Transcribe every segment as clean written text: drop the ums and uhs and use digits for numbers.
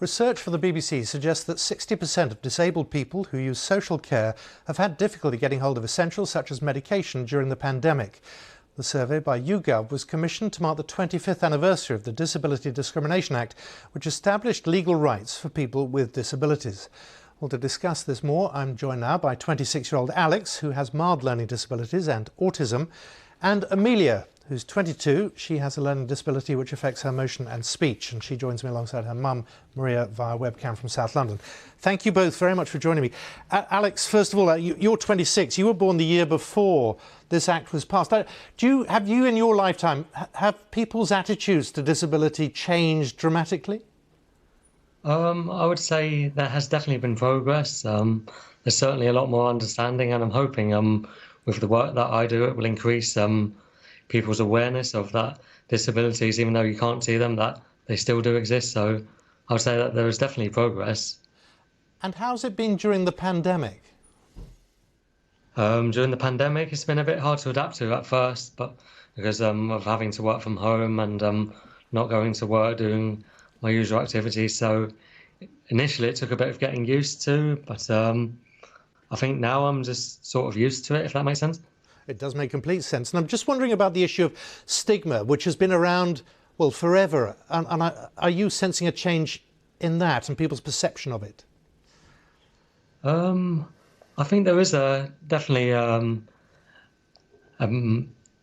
Research for the BBC suggests that 60% of disabled people who use social care have had difficulty getting hold of essentials such as medication during the pandemic. The survey by YouGov was commissioned to mark the 25th anniversary of the Disability Discrimination Act, which established legal rights for people with disabilities. Well, to discuss this more, I'm joined now by 26-year-old Alex, who has mild learning disabilities and autism, and Amelia, who's 22. She has a learning disability which affects her motion and speech, and she joins me alongside her mum, Maria, via webcam from South London. Thank you both very much for joining me. Alex, first of all, you're 26. You were born the year before this act was passed. Have you in your lifetime, have people's attitudes to disability changed dramatically? I would say there has definitely been progress. There's certainly a lot more understanding, and I'm hoping with the work that I do, it will increase people's awareness of that disabilities, even though you can't see them, that they still do exist. So I would say that there is definitely progress. And how's it been during the pandemic? During the pandemic, it's been a bit hard to adapt to at first, but because of having to work from home and not going to work, doing my usual activities. So initially it took a bit of getting used to, but I think now I'm just sort of used to it, if that makes sense. It does make complete sense. And I'm just wondering about the issue of stigma, which has been around, well, forever. And are you sensing a change in that and people's perception of it? I think there is definitely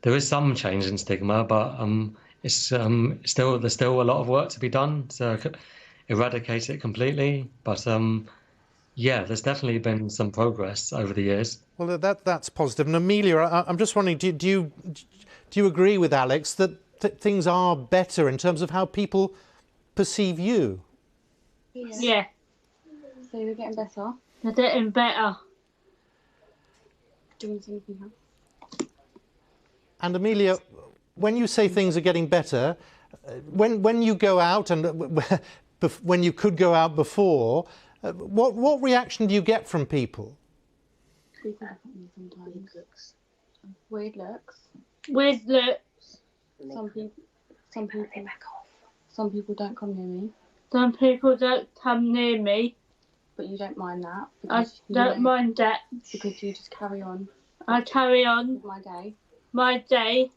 there is some change in stigma, but it's there's still a lot of work to be done to eradicate it completely. But yeah, there's definitely been some progress over the years. Well, that's positive. And Amelia, I'm just wondering, do you agree with Alex that things are better in terms of how people perceive you? Yeah. So we're getting better. They're getting better. Doing something else. And Amelia, when you say things are getting better, when you go out and when you could go out before, what reaction do you get from people? People look at me sometimes. Weird looks. Weird looks. Some people don't come near me. Some people don't come near me. But you don't mind that. I don't mind that. Because you just carry on. I carry on with my day.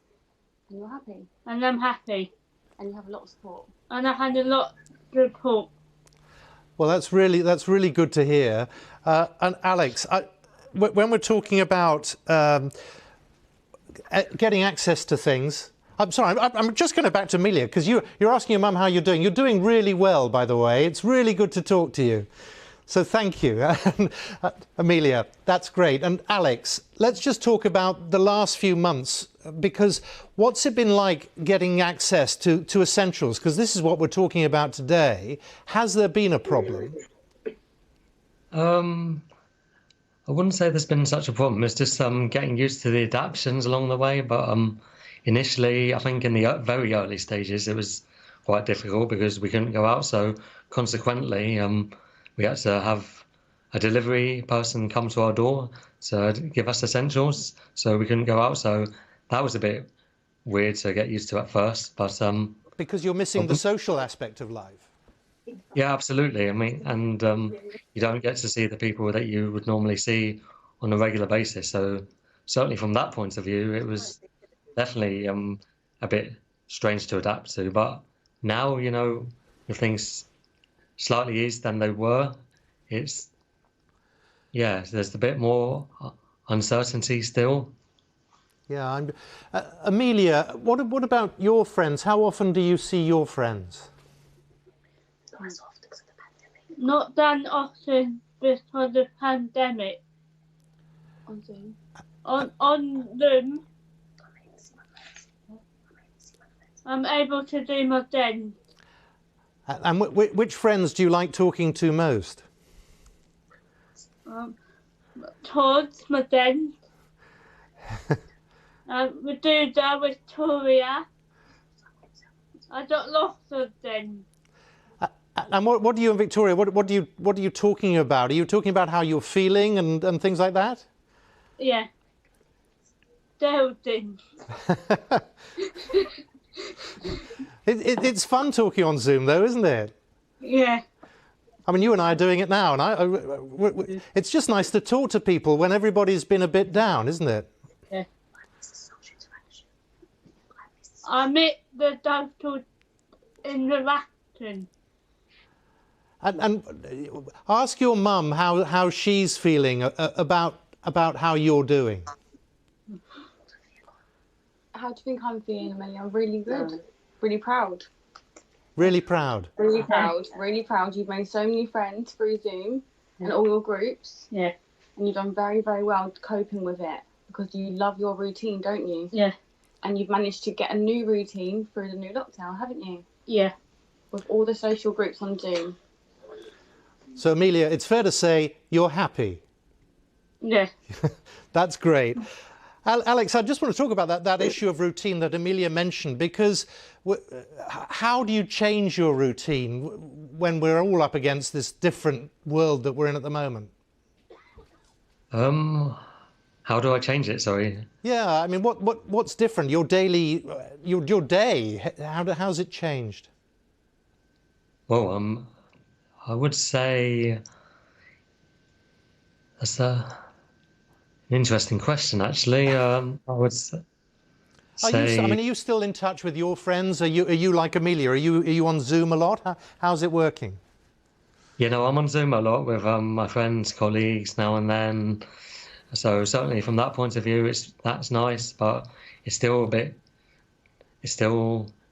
And you're happy. And I'm happy. And you have a lot of support. And I had a lot of support. Well, that's really good to hear. And Alex, when we're talking about getting access to things, I'm sorry, I'm just going back to Amelia, because you're asking your mum how you're doing. You're doing really well, by the way. It's really good to talk to you. So thank you. Amelia, that's great. And Alex, let's just talk about the last few months, because what's it been like getting access to essentials? Because this is what we're talking about today. Has there been a problem? I wouldn't say there's been such a problem. It's just getting used to the adaptations along the way. But initially, I think in the very early stages, it was quite difficult because we couldn't go out. So consequently, we had to have a delivery person come to our door to give us essentials, so we couldn't go out. So that was a bit weird to get used to at first. But because you're missing the social aspect of life. Yeah, absolutely. I mean, and you don't get to see the people that you would normally see on a regular basis. So certainly from that point of view, it was definitely a bit strange to adapt to. But now, you know, the things slightly eased than they were. There's a bit more uncertainty still. Yeah, Amelia, what about your friends? How often do you see your friends? Not as often because of the pandemic. Not that often because of the pandemic. On Zoom. On Zoom. I'm able to do my den. And which friends do you like talking to most? Towards my den. We do that with Victoria. I got lots of them. And what do you and Victoria, what are you talking about? Are you talking about how you're feeling and things like that? Yeah. Doubting. It's fun talking on Zoom though, isn't it? Yeah. I mean, you and I are doing it now, and it's just nice to talk to people when everybody's been a bit down, isn't it? Yeah. I make the social interaction. And ask your mum how she's feeling about how you're doing. How do you think I'm feeling, Amelia? I'm really good. Really proud. Really proud. Really proud. Really proud. You've made so many friends through Zoom and all your groups. Yeah. And you've done very, very well coping with it because you love your routine, don't you? Yeah. And you've managed to get a new routine through the new lockdown, haven't you? Yeah. With all the social groups on Zoom. So, Amelia, it's fair to say you're happy. Yeah. That's great. Alex, I just want to talk about that issue of routine that Amelia mentioned, because how do you change your routine when we're all up against this different world that we're in at the moment? How do I change it? Sorry. Yeah, I mean, what's different? Your daily, your day. How's it changed? Well, I would say that's an interesting question, actually. I would say. Are you still in touch with your friends? Are you like Amelia? Are you on Zoom a lot? How's it working? You know, I'm on Zoom a lot with my friends, colleagues now and then. So certainly from that point of view, that's nice, but it's still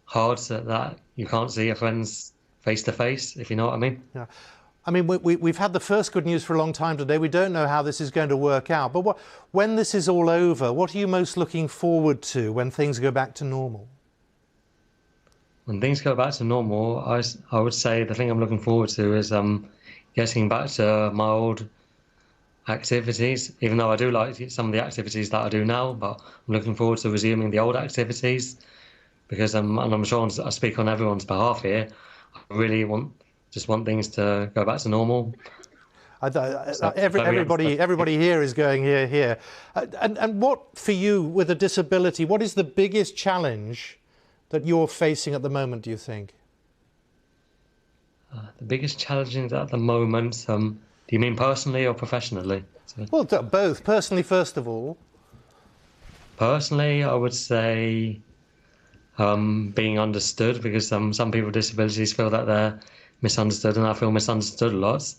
hard that you can't see your friends face to face, if you know what I mean. Yeah. I mean, we've had the first good news for a long time today. We don't know how this is going to work out. But when this is all over, what are you most looking forward to when things go back to normal? When things go back to normal, I would say the thing I'm looking forward to is getting back to my old activities, even though I do like some of the activities that I do now, but I'm looking forward to resuming the old activities because and I'm sure I speak on everyone's behalf here. I really want things to go back to normal. Everybody here is going here. And what, for you, with a disability, what is the biggest challenge that you're facing at the moment, do you think? The biggest challenge at the moment, do you mean personally or professionally? Well, both. Personally, first of all. Personally, I would say being understood, because some people with disabilities feel that they're misunderstood, and I feel misunderstood a lot.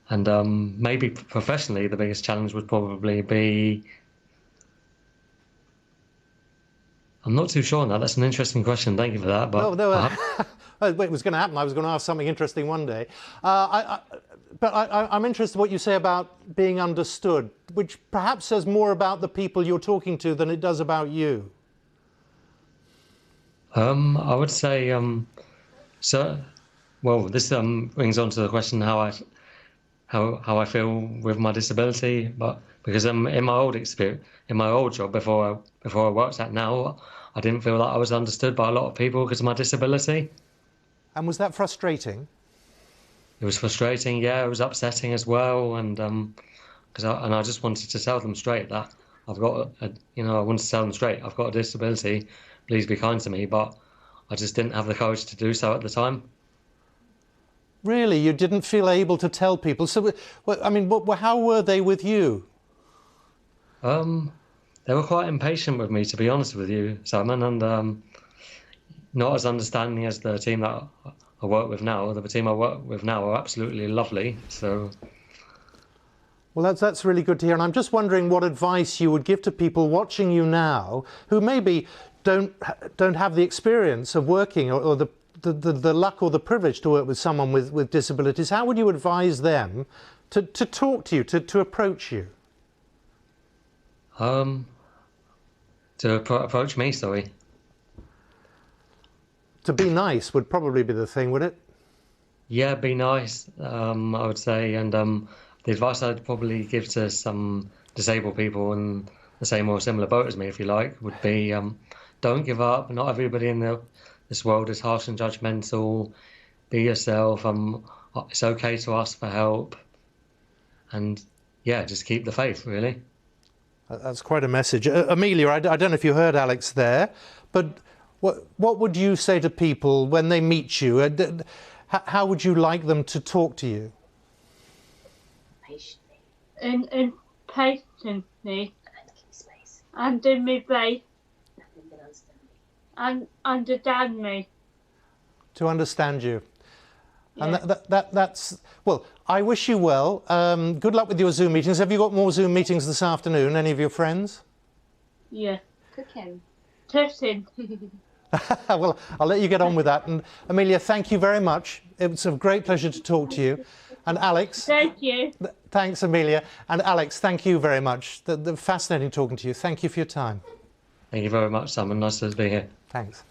And maybe professionally, the biggest challenge would probably be... I'm not too sure on that. That's an interesting question. Thank you for that. But no. It was going to happen. I was going to ask something interesting one day. But I'm interested in what you say about being understood, which perhaps says more about the people you're talking to than it does about you. I would say, well, this brings on to the question how I feel with my disability, but because in my old job before I worked at now, I didn't feel that I was understood by a lot of people because of my disability. And was that frustrating? It was frustrating, yeah. It was upsetting as well, and I just wanted to tell them straight that I wanted to tell them straight, I've got a disability. Please be kind to me, but I just didn't have the courage to do so at the time. Really, you didn't feel able to tell people? So, I mean, how were they with you? They were quite impatient with me, to be honest with you, Simon, and not as understanding as the team that I work with now. The team I work with now are absolutely lovely. So, well, that's really good to hear. And I'm just wondering what advice you would give to people watching you now who maybe don't have the experience of working or the luck or the privilege to work with someone with disabilities. How would you advise them to talk to you, to approach you? To approach me, sorry. To be nice would probably be the thing, would it? Yeah, be nice, I would say. And the advice I'd probably give to some disabled people in the same or similar boat as me, if you like, would be don't give up. Not everybody in this world is harsh and judgmental. Be yourself. It's okay to ask for help. And yeah, just keep the faith, really. That's quite a message. Amelia, I don't know if you heard Alex there, but what would you say to people when they meet you? How would you like them to talk to you? Patiently. In patiently And keep space. and in my place And then understand me. and understand me. To understand you. And Yeah. that's, well, I wish you well. Good luck with your Zoom meetings. Have you got more Zoom meetings this afternoon, any of your friends? Yeah. Cooking. Testing. Well, I'll let you get on with that. And Amelia, thank you very much. It was a great pleasure to talk to you. And Alex, Thank you. thanks, Amelia. And Alex, thank you very much. Fascinating talking to you. Thank you for your time. Thank you very much, Simon. Nice to be here. Thanks.